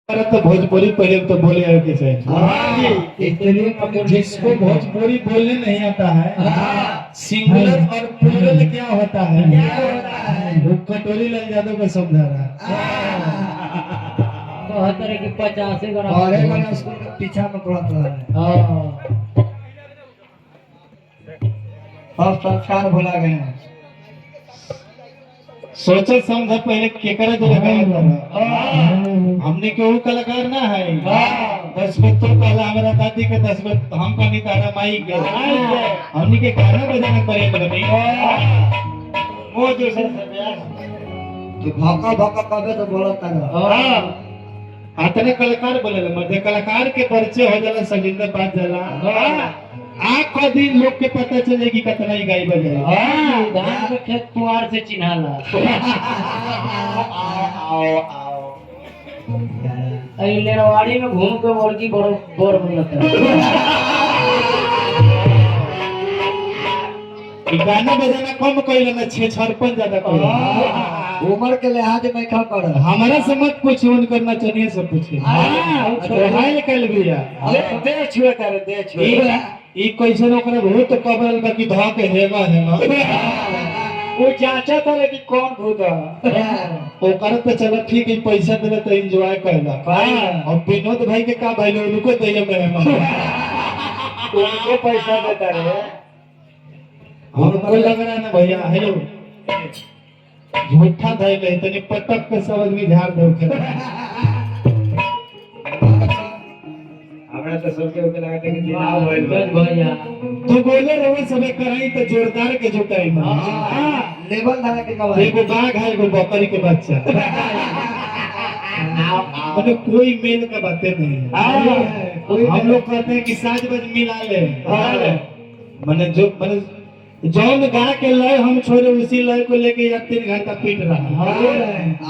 तो भोजपुरी पहले तो बोले आए के चाहिए। इसलिए जिसको भोजपुरी बोलने नहीं आता है, सिंगुलर और प्लूरल क्या होता है वो कटोरी लाल यादव को समझा रहा है। 72 की 50 और एक वाला स्कूल के पीछा में पढ़ता है। सब संस्कार भुला गए हैं। सोचा समझा पहले केकरा जो लगाया हमने के वो कलाकार ना है। 10 गो तो कहला हमरा दादी के 10 गो हम कनी तारा माई के हमने के गाना बजाना करे बनी वो जो सर तो भौका भौका कबे तो बोलता है। आतने कलाकार बोले मर्दे कलाकार के परिचय हो जाला संगीत बात जाला आँख का दिन लोग के पता चलेगी कितना ही गाई बजाए। धान के खेत कुआर से चिन्हाला। लेरवाड़ी में घूम के मुर्गी बोर बनता है। गाना बजाना कम कइल ना 6-56 ज्यादा कइल। उम्र के लिहाज में क्या कर हमारा से मत पूछो उन करना चाहिए सब पूछे हाय कल भी यार दे छुए करे दे छुए ई कैसे ओकरा भूत कबरल बाकी धा के हेगा वो जांचा था लेकिन कौन भूत है ओकरा तो चलो ठीक है पैसा देला तो एंजॉय करला और विनोद भाई के का भाई लोग उनको दे मेहमान उनको पैसा देता रे हमको लग रहा ना भैया हेलो झूठा था ले तनी पटक के सब आदमी झाड़ दो के हमरा तो सबके ऊपर लगा के दिनाव होइल भैया तू बोले रहो सबे कराई तो जोरदार के जुटाई ना लेवल धारा के कवा एगो बाघ है एगो बकरी के बच्चा मतलब कोई मेल का बातें नहीं है। हम लोग कहते हैं कि साज बज मिला ले मैंने जो मैंने जौन गा के लय हम छोड़े उसी लय को लेके या 3 घंटा पीट रहा है।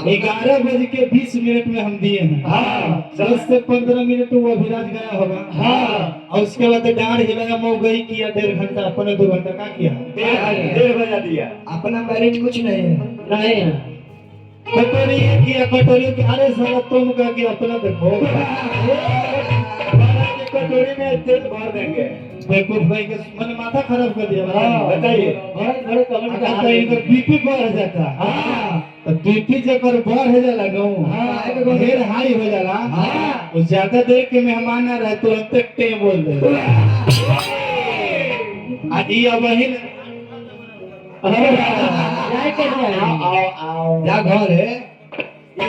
11:20 में हम दिए हैं 10 से 15 मिनट वो अभिराज गया होगा और उसके बाद डांड हिलाया मऊ गई किया 1.5 घंटा अपने 2 घंटा का किया 1.5 बजा दिया अपना मेरिट कुछ नहीं है नहीं कटोरी किया कटोरी के अरे साला तुम का कि अपना देखो कटोरी में तेल भर देंगे बेवकूफ भाई के मैंने माथा खराब कर दिया बताइए बड़े कमेंट अगर इनका बीपी बढ़ जाता तो बीपी जब बढ़ जाला गाँव ढेर हाई हो जाला वो ज्यादा देर के मेहमान आ रहे तुरंत टे बोल दे आदि अब वही जा घर है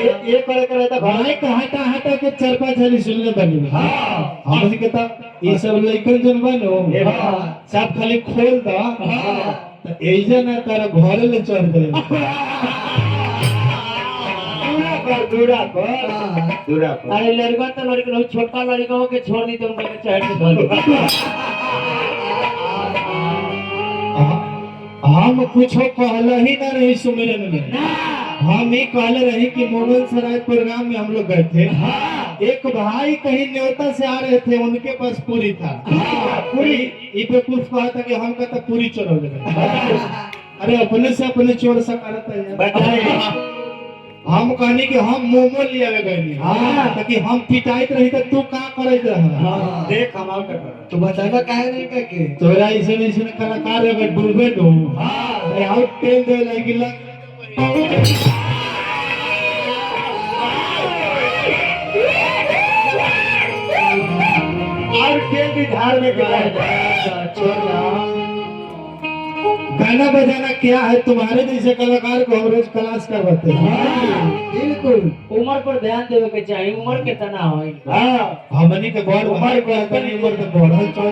ये करे करे तो भाई का हटा हटा के 4-5 हरी सुनने बनी हम कहता ये सब लइकन जन बनो सब खाली खोल दा तो एजे ना तारा घरे ले चढ़ गए दूरा पर अरे लड़का तो लड़का छोटा लड़का के छोड़ दी तो उनके चढ़ के धर हम कुछ कहला ही ना रही सुमिरन में हम ही कहले रही कि मोगल सराय प्रोग्राम में हम लोग गए थे एक भाई कहीं न्योता से आ रहे थे उनके पास पूरी था पूरी ये पे कुछ कहा था कि हम कहता पूरी चोर अरे अपने से अपने चोर सकारत है हम कहनी कि हम मोमो लिया गए ताकि हम पिटाइत रही तो तू का करत रहा देख हमार का तू बताएगा काहे नहीं कह के तोरा ऐसे कलाकार अगर डूबे दो अरे आउट टेल दे लाइक लग और तेल भी धार में गाना बजाना क्या है तुम्हारे जैसे कलाकार को हम रोज क्लास करवाते हैं बिल्कुल उम्र पर ध्यान देवे के चाहिए उम्र कितना होई हमनी के बड़ उम्र को उम्र के बढ़ल चल